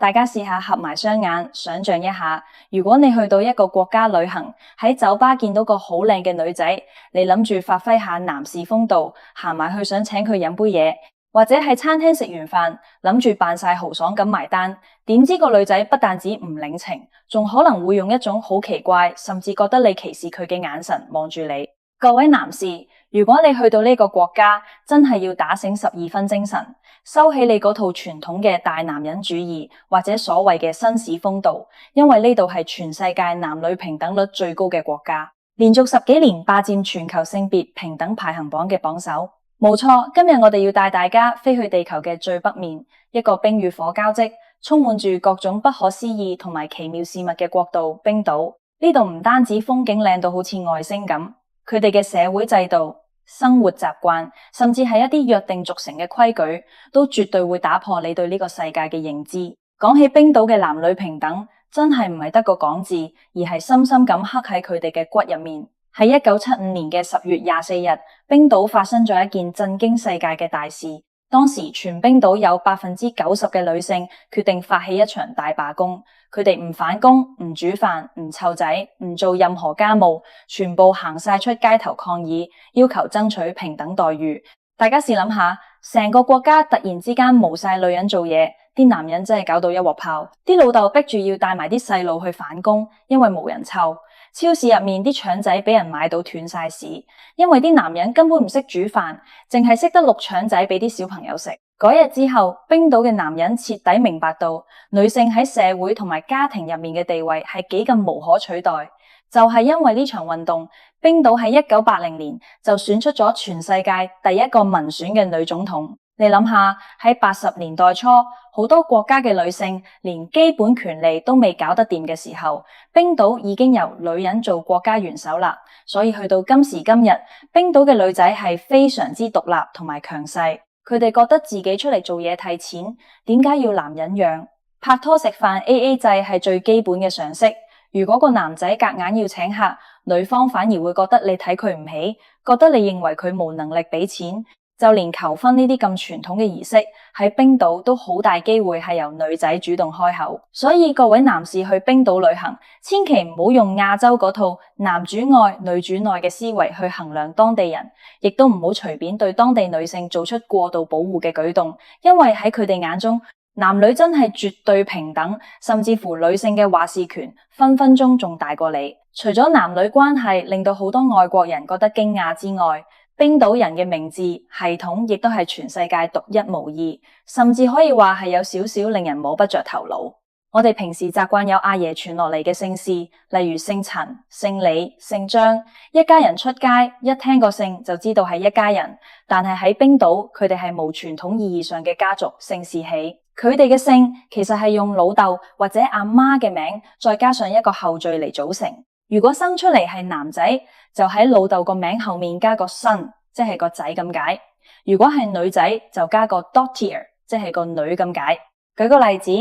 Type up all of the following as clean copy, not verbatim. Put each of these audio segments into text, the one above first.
大家試下合埋雙眼，想象一下，如果你去到一個國家旅行，喺酒吧見到個好靚嘅女仔，你諗住發揮下男士風度，行埋去想請佢飲杯嘢，或者喺餐廳食完飯，諗住扮晒豪爽咁埋單，點知個女仔不但止唔領情，仲可能會用一種好奇怪，甚至覺得你歧視佢嘅眼神望住你。各位男士，如果你去到呢個國家，真係要打醒12分精神，收起你嗰套傳統嘅大男人主義，或者所謂嘅紳士風度，因為呢度係全世界男女平等率最高嘅國家，連續10幾年霸佔全球性別平等排行榜嘅榜首。冇錯，今日我哋要帶大家飛去地球嘅最北面，一個冰與火交織，充滿住各種不可思議同埋奇妙事物嘅國度——冰島。呢度唔單止風景靚到好似外星咁，佢哋嘅社會制度、生活習慣，甚至係一啲約定俗成嘅規矩，都絕對會打破你對呢個世界嘅認知。講起冰島嘅男女平等，真係唔係得個講字，而係深深咁刻喺佢哋嘅骨入面。喺1975年嘅10月24日，冰島發生咗一件震驚世界嘅大事。當時全冰島有90%嘅女性決定發起一場大罷工，佢哋唔返工、唔煮飯、唔湊仔、唔做任何家務，全部行晒出街頭抗議，要求爭取平等待遇。大家試諗下，成個國家突然之間冇晒女人做嘢，啲男人真係搞到一鑊泡。啲老豆逼住要帶埋啲細路去返工，因為冇人湊。超市入面啲腸仔俾人買到斷晒市，因為啲男人根本唔識煮飯，淨係識得淥腸仔俾啲小朋友食。嗰日之後，冰島嘅男人徹底明白到女性喺社會同埋家庭入面嘅地位係幾咁無可取代。就係因為呢場運動，冰島喺1980年就選出咗全世界第一個民選嘅女總統。你諗下，喺80年代初，好多國家嘅女性連基本權利都未搞得掂嘅時候，冰島已經由女人做國家元首啦。所以去到今時今日，冰島嘅女仔係非常之獨立同埋強勢。佢哋覺得自己出嚟做嘢替錢，點解要男人養？拍拖食飯 AA 制係最基本嘅常識。如果個男仔夾硬要請客，女方反而會覺得你睇佢唔起，覺得你認為佢冇能力俾錢。就連求婚呢啲咁傳統嘅儀式，喺冰島都好大機會係由女仔主動開口。所以各位男士去冰島旅行，千祈唔好用亞洲嗰套男主外女主內嘅思維去衡量當地人，亦都唔好隨便對當地女性做出過度保護嘅舉動，因為喺佢哋眼中，男女真係絕對平等，甚至乎女性嘅話事權分分鐘仲大過你。除咗男女關係令到好多外國人覺得驚訝之外，冰島人嘅名字系統亦都係全世界獨一無二，甚至可以話係有少少令人摸不着頭腦。我哋平時習慣有阿爺傳落嚟嘅姓氏，例如姓陳、姓李、姓張，一家人出街一聽個姓就知道係一家人。但係喺冰島，佢哋係無傳統意義上嘅家族姓氏起，佢哋嘅姓其實係用老豆或者阿媽嘅名，再加上一個後綴嚟組成。如果生出嚟係男仔，就喺老豆個名後面加個 son， 即係個仔咁解。如果係女仔，就加個 dottir， 即係個女咁解。舉個例子，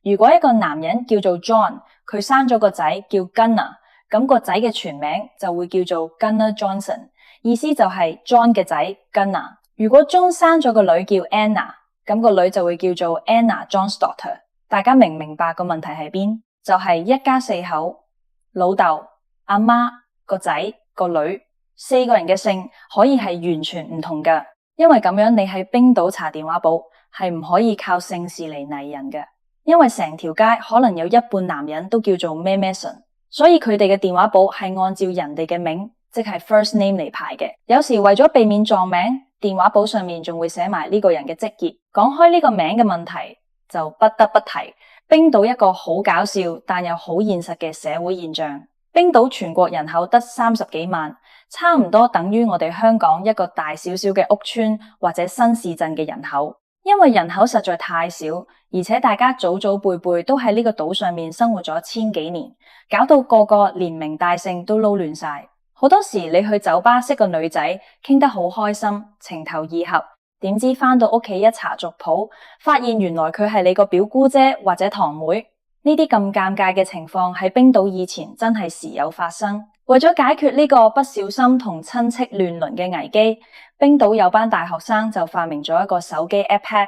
如果一個男人叫做 John， 佢生咗個仔叫 Gunnar， 咁個仔嘅全名就會叫做 Gunnar Johnson， 意思就係 John 嘅仔 Gunnar。如果 John 生咗個女叫 Anna， 咁個女就會叫做 Anna Johnsdotter。大家明唔明白個問題喺邊？就係一家4口，老豆、阿媽、個仔、個女，4個人嘅姓可以係完全唔同㗎。因為咁樣你喺冰島查電話簿係唔可以靠姓氏嚟擬人嘅，因為成條街可能有一半男人都叫做咩咩順，所以佢哋嘅電話簿係按照人哋嘅名，即係 first name 嚟排嘅。有時為咗避免撞名，電話簿上面仲會寫埋呢個人嘅職業。講開呢個名嘅問題，就不得不提冰島一個好搞笑但又好現實嘅社會現象。冰島全國人口得30幾萬，差唔多等於我哋香港一個大少少嘅屋村或者新市鎮嘅人口。因為人口實在太少，而且大家祖祖輩輩都喺呢個島上面生活咗1000幾年，搞到個個連名帶姓都撈亂晒。好多時你去酒吧識個女仔，傾得好開心，情投意合，點知返到屋企一查族譜，發現原來佢係你個表姑姐或者堂妹。呢啲咁尷尬嘅情況喺冰島以前真係時有發生。為咗解決呢個不小心同親戚亂倫嘅危機，冰島有班大學生就發明咗一個手機 app，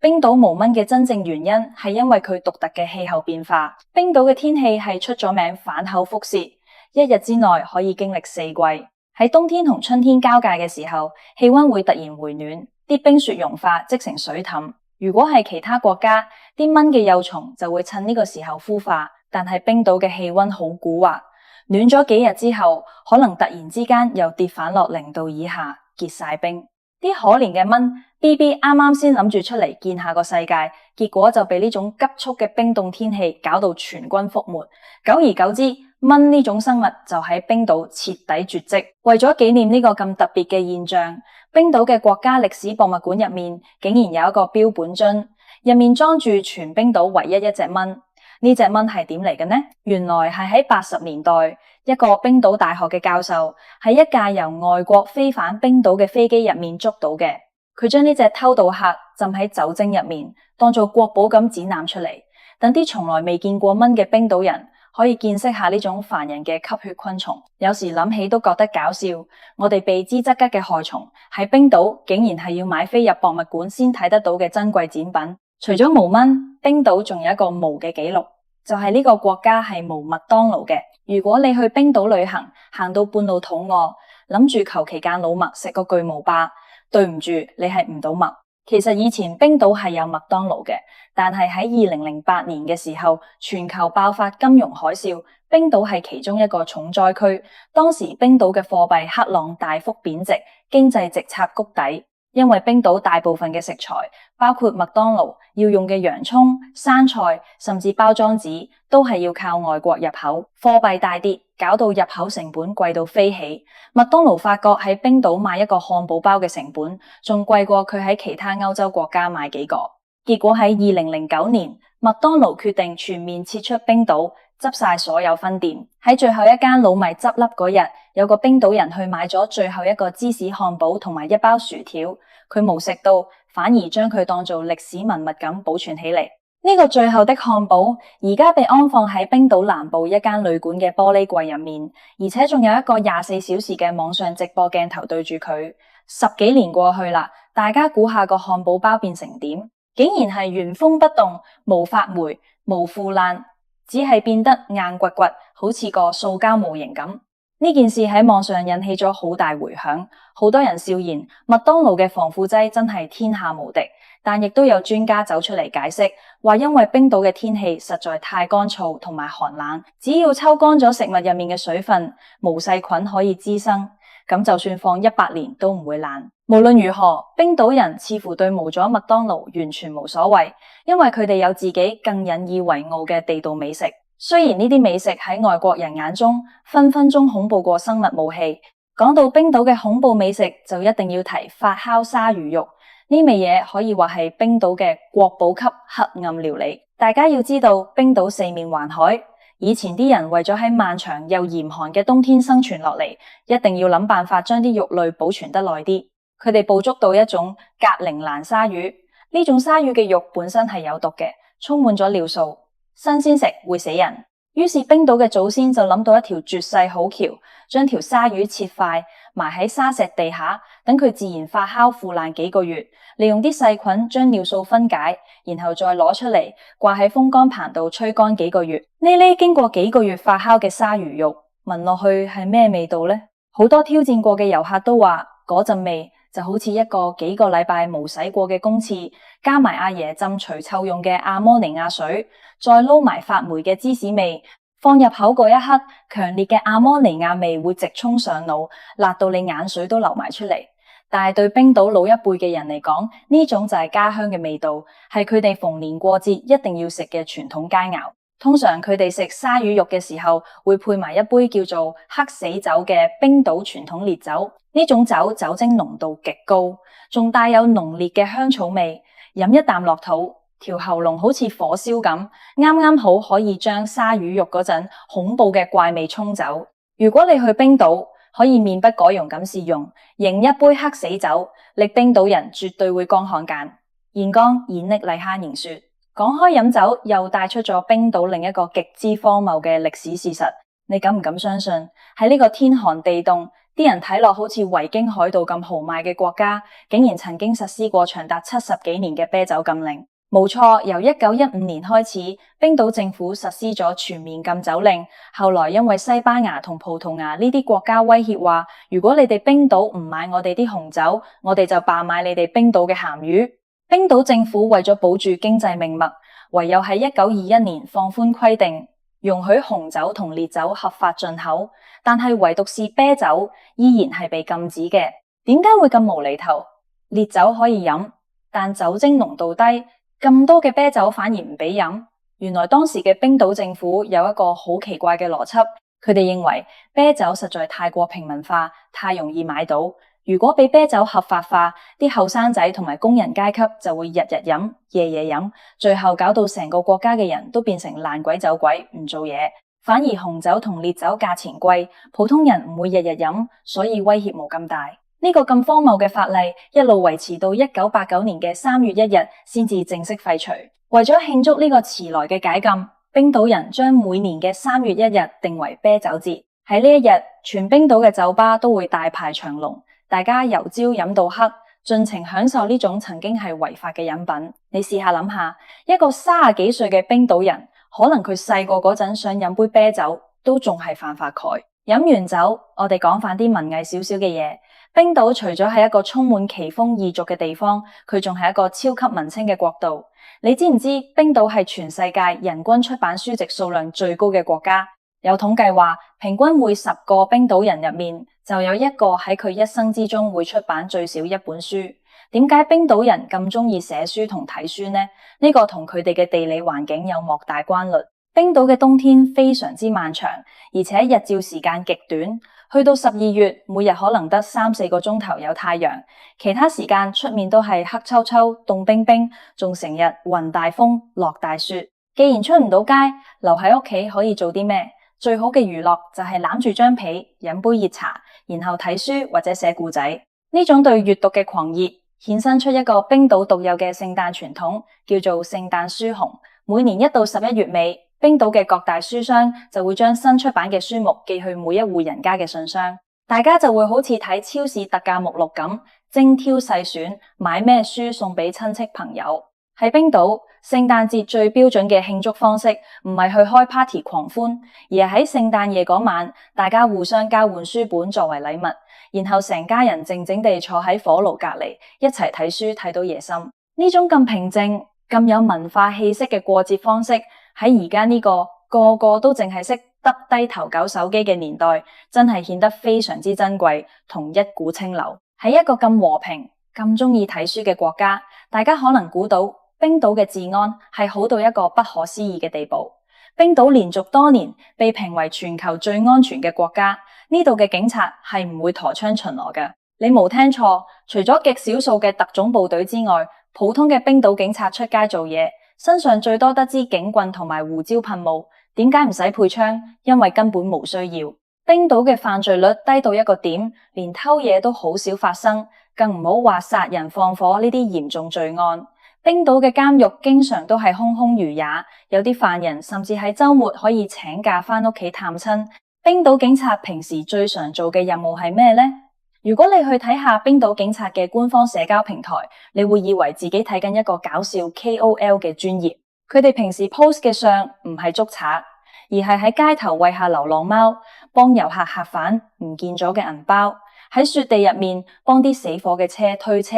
冰島無蚊嘅真正原因係因為佢獨特嘅氣候變化。冰島嘅天氣係出咗名反口覆舌，一日之內可以經歷四季。喺冬天同春天交界嘅時候，氣溫會突然回暖，啲冰雪融化積成水凼。如果係其他國家，啲蚊嘅幼蟲就會趁呢個時候孵化，但係冰島嘅氣溫好蠱惑，暖咗幾日之後，可能突然之間又跌返落0度以下，結晒冰。啲可憐嘅蚊 BB 啱啱先諗住出嚟見下個世界，結果就被呢種急速嘅冰凍天氣搞到全軍覆沒。久而久之，蚊呢種生物就喺冰島徹底絕跡。為咗紀念呢個咁特別嘅現象，冰島嘅國家歷史博物館入面竟然有一個標本樽，入面裝住全冰島唯一一隻蚊。呢隻蚊係點嚟嘅呢？原來係喺80年代，一個冰島大學嘅教授喺一架由外國飛返冰島嘅飛機入面捉到嘅。佢將呢隻偷渡客浸喺酒精入面，當做國寶咁展覽出嚟，等啲從來未見過蚊嘅冰島人可以見識下呢種煩人嘅吸血昆蟲。有時諗起都覺得搞笑，我哋避之則吉嘅害蟲喺冰島竟然係要買飛入博物館先睇得到嘅珍貴展品。除咗無蚊，冰島仲有一個無嘅紀錄，就係呢個國家係無麥當勞嘅。如果你去冰島旅行，行到半路肚餓，諗住求其間老麥食個巨無霸，對唔住，你係唔到麥。其實以前冰島係有麥當勞嘅，但係喺2008年嘅時候，全球爆發金融海嘯，冰島係其中一個重災區。當時冰島嘅貨幣克朗大幅貶值，經濟直插谷底。因為冰島大部分嘅食材，包括麥當勞要用嘅洋蔥、生菜，甚至包裝紙，都係要靠外國入口，貨幣大跌，搞到入口成本貴到飛起。麥當勞發覺喺冰島買一個漢堡包嘅成本，仲貴過佢喺其他歐洲國家買幾個。結果喺2009年，麥當勞決定全面撤出冰島，執晒所有分店。喺最後一間老米執笠嗰日，有個冰島人去買咗最後一個芝士漢堡同埋一包薯條，佢冇食到，反而將佢當做歷史文物咁保存起嚟。呢個最後的漢堡而家被安放喺冰島南部一間旅館嘅玻璃櫃入面，而且仲有一個24小時嘅網上直播鏡頭對住佢。10幾年過去啦，大家估下個漢堡包變成點？竟然係原封不動，無發霉、無腐爛，只係變得硬掘掘，好似個塑膠模型咁。呢件事喺網上引起咗好大回響，好多人笑言麥當勞嘅防腐劑真係天下無敵。但亦都有專家走出嚟解釋，話因為冰島嘅天氣實在太乾燥同埋寒冷，只要抽乾咗食物入面嘅水分，無細菌可以滋生，咁就算放100年都唔會爛。無論如何，冰島人似乎對冇咗麥當勞完全無所謂，因為佢哋有自己更引以為傲嘅地道美食。雖然呢啲美食喺外國人眼中分分鐘恐怖過生物武器。講到冰島嘅恐怖美食，就一定要提發酵鯊魚肉。呢味嘢可以話係冰島嘅國寶級黑暗料理。大家要知道，冰島四面環海，以前啲人為咗喺漫長又嚴寒嘅冬天生存落嚟，一定要諗辦法將啲肉類保存得耐啲。佢哋捕捉到一種格陵蘭鯊魚，呢種鯊魚嘅肉本身係有毒嘅，充滿咗尿素，新鮮食會死人。於是冰島嘅祖先就諗到一條絕世好橋，將條鯊魚切塊，埋喺沙石地下，等佢自然發酵腐爛幾個月，利用啲細菌將尿素分解，然後再攞出嚟掛喺風乾棚度吹乾幾個月。呢經過幾個月發酵嘅鯊魚肉，聞落去係咩味道呢？好多挑戰過嘅遊客都話，嗰陣味就好似一個幾個禮拜冇洗過嘅公廁，加埋阿爺浸除臭用嘅阿摩尼亞水，再撈埋發霉嘅芝士味，放入口嗰一刻，強烈嘅阿摩尼亞味會直衝上腦，辣到你眼水都流埋出嚟。但係對冰島老一輩嘅人嚟講，呢種就係家鄉嘅味道，係佢哋逢年過節一定要食嘅傳統佳肴。通常佢哋食鯊魚肉嘅時候，會配埋一杯叫做黑死酒嘅冰島傳統烈酒。呢種酒酒精濃度極高，仲帶有濃烈嘅香草味，飲一啖落肚，條喉嚨好似火燒咁，啱啱好可以將鯊魚肉嗰陣恐怖嘅怪味沖走。如果你去冰島，可以面不改容咁試用，迎一杯黑死酒，力冰島人絕對會乾看間。現剛演溺麗哈言說，講開飲酒，又帶出咗冰島另一個極之荒謬嘅歷史事實。你敢唔敢相信喺呢個天寒地凍、啲人睇落好似維京海盜咁豪邁嘅國家，竟然曾經實施過長達70幾年嘅啤酒禁令。冇錯，由1915年開始，冰島政府實施咗全面禁酒令。後來因為西班牙同葡萄牙呢啲國家威脅話，如果你哋冰島唔買我哋啲紅酒，我哋就罷買你哋冰島嘅鹹魚。冰島政府為咗保住經濟命脈，唯有喺1921年放寬規定，容許紅酒同烈酒合法進口，但係唯獨是啤酒依然係被禁止嘅。點解會咁無厘頭？烈酒可以飲，但酒精濃度低，咁多嘅啤酒反而唔俾飲。原來當時嘅冰島政府有一個好奇怪嘅邏輯，佢哋認為啤酒實在太過平民化，太容易買到。如果俾啤酒合法化，啲後生仔同埋工人階級就會日日飲、夜夜飲，最後搞到成個國家嘅人都變成爛鬼酒鬼，唔做嘢。反而紅酒同烈酒價錢貴，普通人唔會日日飲，所以威脅冇咁大。呢個咁荒謬嘅法例一路維持到1989年嘅3月1日先至正式廢除。為咗慶祝呢個遲來嘅解禁，冰島人將每年嘅3月1日定為啤酒節。喺呢一日，全冰島嘅酒吧都會大排長龍，大家由朝飲到黑，盡情享受呢種曾經係違法嘅飲品。你試下諗下，一個30幾歲嘅冰島人，可能佢細個嗰陣想飲杯啤酒，都仲係犯法蓋。飲完酒，我哋講翻啲文藝少少嘅嘢。冰島除咗係一個充滿奇風異俗嘅地方，佢仲係一個超級文青嘅國度。你知唔知冰島係全世界人均出版書籍數量最高嘅國家？有統計話，平均每10個冰島人入面就有一個喺佢一生之中會出版最少一本書。點解冰島人咁中意寫書同睇書呢？呢個同佢哋嘅地理環境有莫大關聯。冰島嘅冬天非常之漫長，而且日照時間極短。去到12月，每日可能得3-4個鐘頭有太陽，其他時間出面都係黑秋秋、凍冰冰，仲成日雲大風、落大雪。既然出唔到街，留喺屋企可以做啲咩？最好嘅娛樂就係攬住張被，飲杯熱茶，然後睇書或者寫故仔。呢種對閱讀嘅狂熱，衍生出一個冰島獨有嘅聖誕傳統，叫做聖誕書紅。每年1到11月尾，冰島嘅各大書商就會將新出版嘅書目寄去每一戶人家嘅信箱，大家就會好似睇超市特價目錄咁，精挑細選，買咩書送俾親戚朋友。喺冰島，聖誕節最標準嘅慶祝方式唔係去開 party 狂歡，而係喺聖誕夜嗰晚，大家互相交換書本作為禮物，然後成家人靜靜地坐喺火爐隔籬，一齊睇書睇到夜深。呢種咁平靜、咁有文化氣息嘅過節方式，喺而家呢個個個都淨係識耷低頭搞手機嘅年代，真係顯得非常之珍貴同一股清流。喺一個咁和平、咁中意睇書嘅國家，大家可能估到冰島嘅治安係好到一個不可思議嘅地步。冰島連續多年被評為全球最安全嘅國家，呢度嘅警察係唔會陀槍巡邏嘅。你冇聽錯，除咗極少數嘅特種部隊之外，普通嘅冰島警察出街做嘢，身上最多得支警棍同埋胡椒噴霧。點解唔使配槍？因為根本冇需要。冰島嘅犯罪率低到一個點，連偷嘢都好少發生，更唔好話殺人放火呢啲嚴重罪案。冰島嘅監獄經常都係空空如也，有啲犯人甚至喺週末可以請假返屋企探親。冰島警察平時最常做嘅任務係咩呢？如果你去睇下冰島警察嘅官方社交平台，你會以為自己睇緊一個搞笑 KOL 嘅專頁。佢哋平時 post 嘅相唔係捉賊，而係喺街頭餵下流浪貓，幫遊客核返唔見咗嘅銀包，喺雪地入面幫啲死火嘅車推車，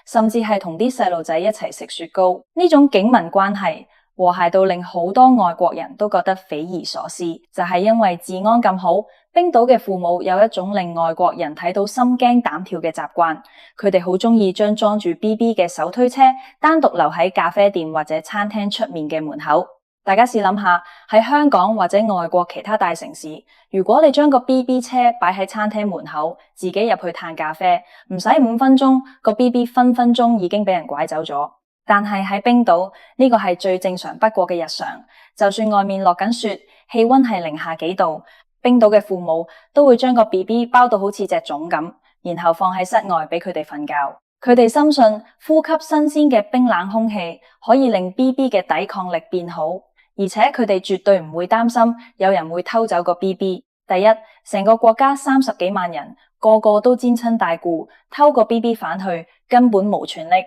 甚至係同啲細路仔一齊食雪糕。呢種警民關係和諧到令好多外國人都覺得匪夷所思，就係因為治安咁好。冰島嘅父母有一種令外國人睇到心驚膽跳嘅習慣，佢哋好中意將裝住 BB 嘅手推車單獨留喺咖啡店或者餐廳出面嘅門口。大家試諗下，喺香港或者外國其他大城市，如果你將個 BB 車擺喺餐廳門口，自己入去嘆咖啡，唔使5分鐘，個 BB 分分鐘已經俾人拐走咗。但係喺冰島，呢個係最正常不過嘅日常，就算外面落緊雪，氣溫係零下幾度，冰島嘅父母都會將個 BB 包到好似隻粽咁，然後放喺室外俾佢哋瞓覺。佢哋深信呼吸新鮮嘅冰冷空氣可以令 BB 嘅抵抗力變好，而且佢哋絕對唔會擔心有人會偷走個 BB。第一，成個國家30幾萬人，個個都沾親帶故，偷個 BB 返去，根本無存匿。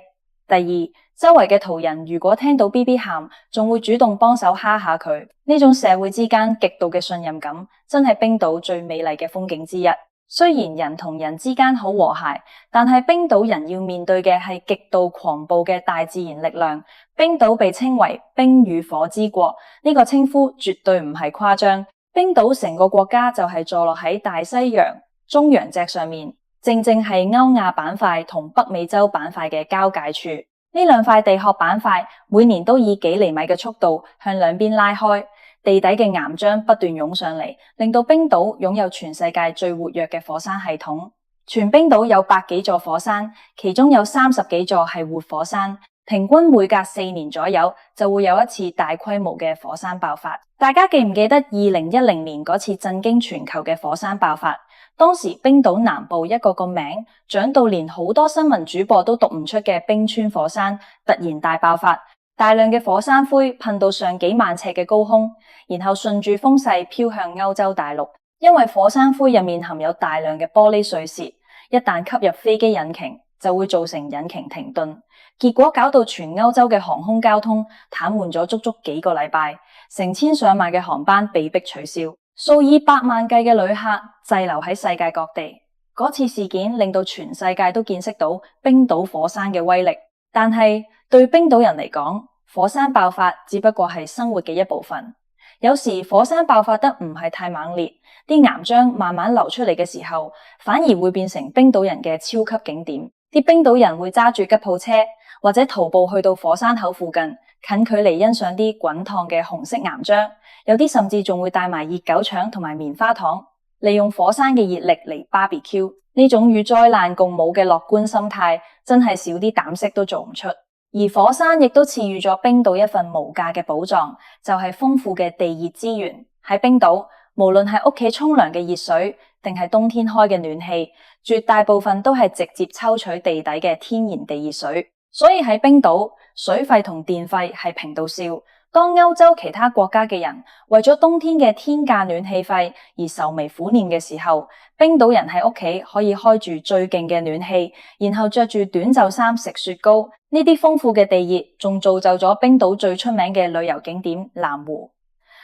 第二，周圍嘅途人如果聽到 BB 喊，仲會主動幫手蝦下佢，呢種社會之間極度嘅信任感，真係冰島最美麗嘅風景之一。雖然人同人之間好和諧，但係冰島人要面對嘅係極度狂暴嘅大自然力量。冰島被稱為冰與火之國，呢個稱呼絕對唔係誇張。冰島成個國家就係坐落喺大西洋中洋脊上面，正正係歐亞板塊同北美洲板塊嘅交界處。呢兩塊地殼板塊每年都以幾厘米嘅速度向兩邊拉開，地底嘅岩漿不斷湧上嚟，令到冰島擁有全世界最活躍嘅火山系統。全冰島有100幾座火山，其中有30幾座係活火山，平均每隔4年左右就會有一次大規模嘅火山爆發。大家記唔記得2010年嗰次震驚全球嘅火山爆發？當時冰島南部一個名長到連好多新聞主播都讀唔出嘅冰川火山突然大爆發，大量嘅火山灰噴到上幾萬尺嘅高空，然後順住風勢飄向歐洲大陸。因為火山灰入面含有大量嘅玻璃碎屑，一旦吸入飛機引擎就會造成引擎停頓，結果搞到全歐洲嘅航空交通癱瘓咗足足幾個禮拜，成千上萬嘅航班被迫取消。數以百萬計嘅旅客滯留喺世界各地，嗰次事件令到全世界都見識到冰島火山嘅威力。但係對冰島人嚟講，火山爆發只不過係生活嘅一部分。有時火山爆發得唔係太猛烈，啲岩漿慢慢流出嚟嘅時候，反而會變成冰島人嘅超級景點。啲冰島人會揸住吉普車或者徒步去到火山口附近，近距離欣賞啲滾燙嘅紅色岩漿。有啲甚至仲會帶埋熱狗腸同埋棉花糖，利用火山嘅熱力嚟 BBQ。呢種與災難共舞嘅樂觀心態，真係少啲膽識都做唔出。而火山亦都賜予咗冰島一份無價嘅寶藏，就係豐富嘅地熱資源。喺冰島，無論係屋企沖涼嘅熱水，定係冬天開嘅暖氣，絕大部分都係直接抽取地底嘅天然地熱水。所以喺冰島，水費同電費係平到笑。當歐洲其他國家嘅人為咗冬天嘅天價暖氣費而愁眉苦臉嘅時候，冰島人喺屋企可以開住最勁嘅暖氣，然後着住短袖衫食雪糕。呢啲豐富嘅地熱仲造就咗冰島最出名嘅旅遊景點藍湖。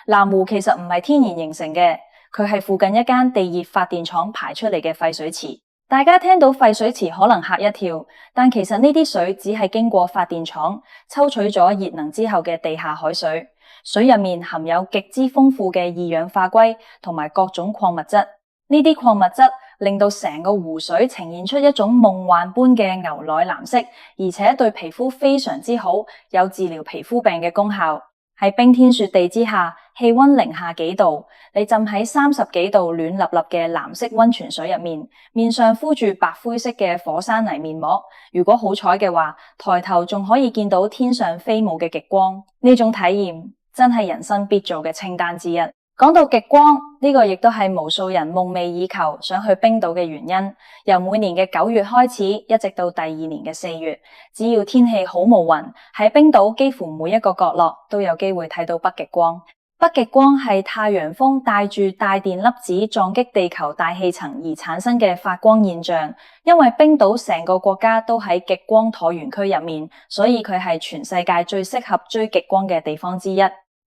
藍湖其實唔係天然形成嘅，佢係附近一間地熱發電廠排出嚟嘅廢水池。大家聽到廢水池可能嚇一跳，但其實呢啲水只係經過發電廠抽取咗熱能之後嘅地下海水，水入面含有極之豐富嘅二氧化硅同埋各種礦物質。呢啲礦物質令到成個湖水呈現出一種夢幻般嘅牛奶藍色，而且對皮膚非常之好，有治療皮膚病嘅功效。喺冰天雪地之下，氣溫零下幾度，你浸喺30幾度暖立立嘅藍色溫泉水入面，面上敷住白灰色嘅火山泥面膜。如果好彩嘅話，抬頭仲可以見到天上飛舞嘅極光。呢種體驗真係人生必做嘅清單之一。講到極光，呢個亦都係無數人夢寐以求想去冰島嘅原因。由每年嘅9月開始，一直到第2年嘅4月，只要天氣好無雲，喺冰島幾乎每一個角落都有機會睇到北極光。北極光係太陽風帶住帶電粒子撞擊地球大氣層而產生嘅發光現象。因為冰島成個國家都喺極光橢圓區入面，所以佢係全世界最適合追極光嘅地方之一。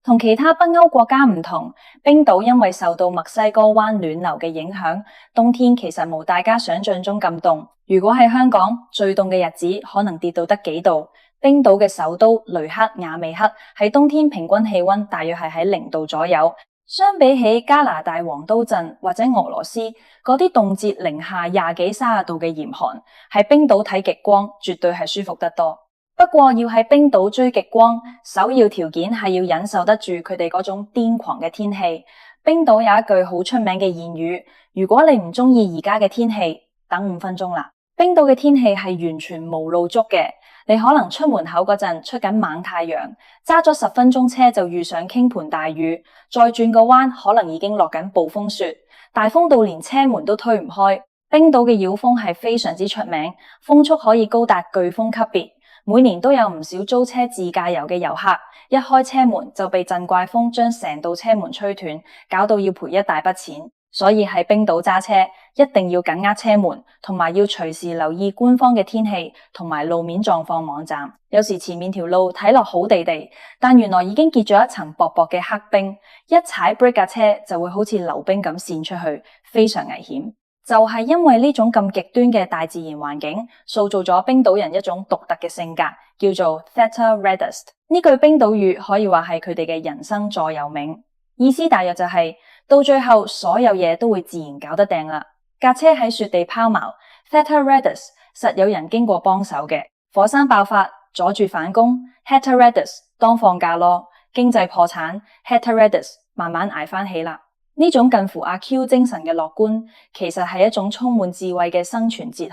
同其他北歐國家唔同，冰島因為受到墨西哥灣暖流嘅影響，冬天其實冇大家想象中咁凍。如果喺香港，最凍嘅日子可能跌到得幾度。冰島嘅首都雷克雅未克喺冬天平均氣溫大約係喺0度左右。相比起加拿大黃刀鎮或者俄羅斯嗰啲凍至零下20幾30度嘅嚴寒，喺冰島睇極光絕對係舒服得多。不過要喺冰島追極光，首要條件係要忍受得住佢哋嗰種癲狂嘅天氣。冰島有一句好出名嘅諺語，如果你唔中意而家嘅天氣，等5分鐘啦。冰島嘅天氣係完全無露足嘅，你可能出門口嗰陣出緊猛太陽，揸咗10分鐘車就遇上傾盆大雨，再轉個彎可能已經落緊暴風雪，大風到連車門都推唔開。冰島嘅妖風係非常之出名，風速可以高達颶風級別。每年都有唔少租車自駕遊嘅遊客，一開車門就被陣怪風將成道車門吹斷，搞到要賠一大筆錢。所以喺冰島揸車一定要緊握車門，同埋要隨時留意官方嘅天氣同埋路面狀況網站。有時前面條路睇落好地地，但原來已經結咗一層薄薄嘅黑冰，一踩 brake 架車就會好似溜冰咁跣出去，非常危險。就係因為呢種咁極端嘅大自然環境，塑造咗冰島人一種獨特嘅性格，叫做 Theta Redust。呢句冰島語可以話係佢哋嘅人生座右銘，意思大約就係到最後所有嘢都會自然搞得定啦。架車喺雪地拋錨 Theta Redust， 實有人經過幫手嘅。火山爆發阻住反攻 Theta Redust， 當放假咯。經濟破產 Theta Redust， 慢慢捱返起啦。呢種近乎阿 Q 精神嘅樂觀，其實係一種充滿智慧嘅生存哲學。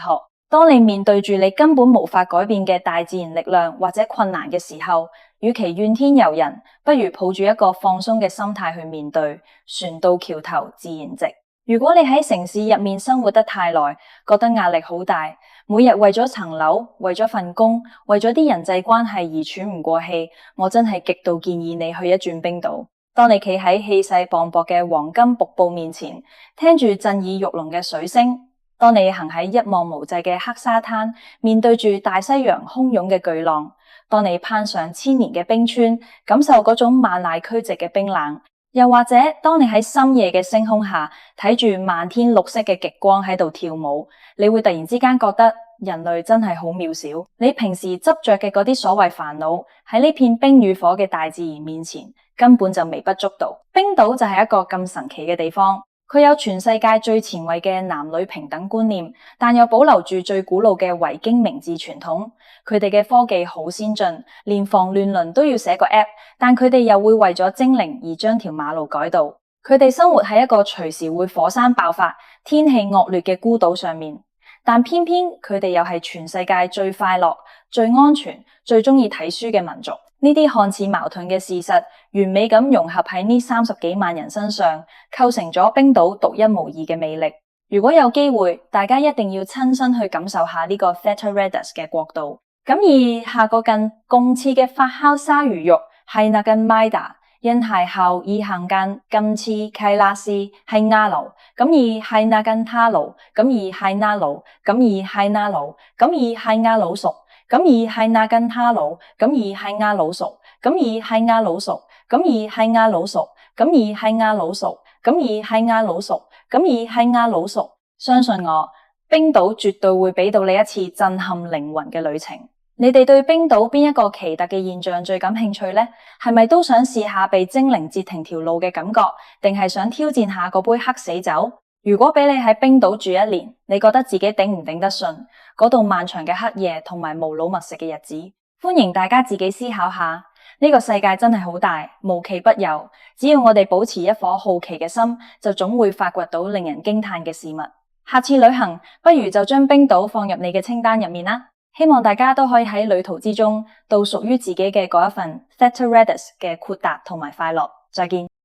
當你面對住你根本無法改變嘅大自然力量或者困難嘅時候，與其怨天尤人，不如抱住一個放鬆嘅心態去面對。船到橋頭自然直。如果你喺城市入面生活得太耐，覺得壓力好大，每日為咗層樓、為咗份工、為咗啲人際關係而喘唔過氣，我真係極度建議你去一轉冰島。當你企喺氣勢磅礴嘅黃金瀑布面前，聽住震耳欲聾嘅水聲；當你行喺一望無際嘅黑沙灘，面對住大西洋洶湧嘅巨浪；當你攀上千年嘅冰川，感受嗰種萬籟俱寂嘅冰冷；又或者當你喺深夜嘅星空下，睇住漫天綠色嘅極光喺度跳舞，你會突然之間覺得人類真係好渺小。你平時執着嘅嗰啲所謂煩惱，喺呢片冰與火嘅大自然面前，根本就微不足道。冰島就係一個咁神奇嘅地方，佢有全世界最前衛嘅男女平等觀念，但又保留住最古老嘅維京明治傳統。佢哋嘅科技好先進，連防亂倫都要寫個 app， 但佢哋又會為咗精靈而將條馬路改道。佢哋生活喺一個隨時會火山爆發、天氣惡劣嘅孤島上面，但偏偏佢哋又係全世界最快樂、最安全、最鍾意睇書嘅民族。呢啲看似矛盾嘅事實，完美咁融合喺呢30幾萬人身上，構成咗冰島獨一無二嘅魅力。如果有機會，大家一定要親身去感受下呢個 Theta Redust 嘅國度。咁而下個更供刺嘅發酵鯊魚肉係那根 Maida， 因係後以行間今次契拉斯係亞流，咁而係那根他路，咁而係那路，咁而係那路，咁而係亞老熟。咁而係那根他路，咁而係亞老熟，咁而係亞老熟，咁而係亞老熟，咁而係亞老熟，咁而係亞老熟，咁而係亞老熟。相信我，冰島絕對會俾到你一次震撼靈魂嘅旅程。你哋對冰島邊一個奇特嘅現象最感興趣呢？係咪都想試下被精靈截停條路嘅感覺，定係想挑戰下嗰杯黑死酒？如果俾你喺冰島住1年，你覺得自己頂唔頂得順嗰度漫長嘅黑夜同埋無腦密食嘅日子？歡迎大家自己思考下。呢個世界真係好大，無奇不有。只要我哋保持一顆好奇嘅心，就總會發掘到令人驚嘆嘅事物。下次旅行，不如就將冰島放入你嘅清單入面啦。希望大家都可以喺旅途之中，到屬於自己嘅嗰一份 Theta Redust 嘅豁達同埋快樂。再見。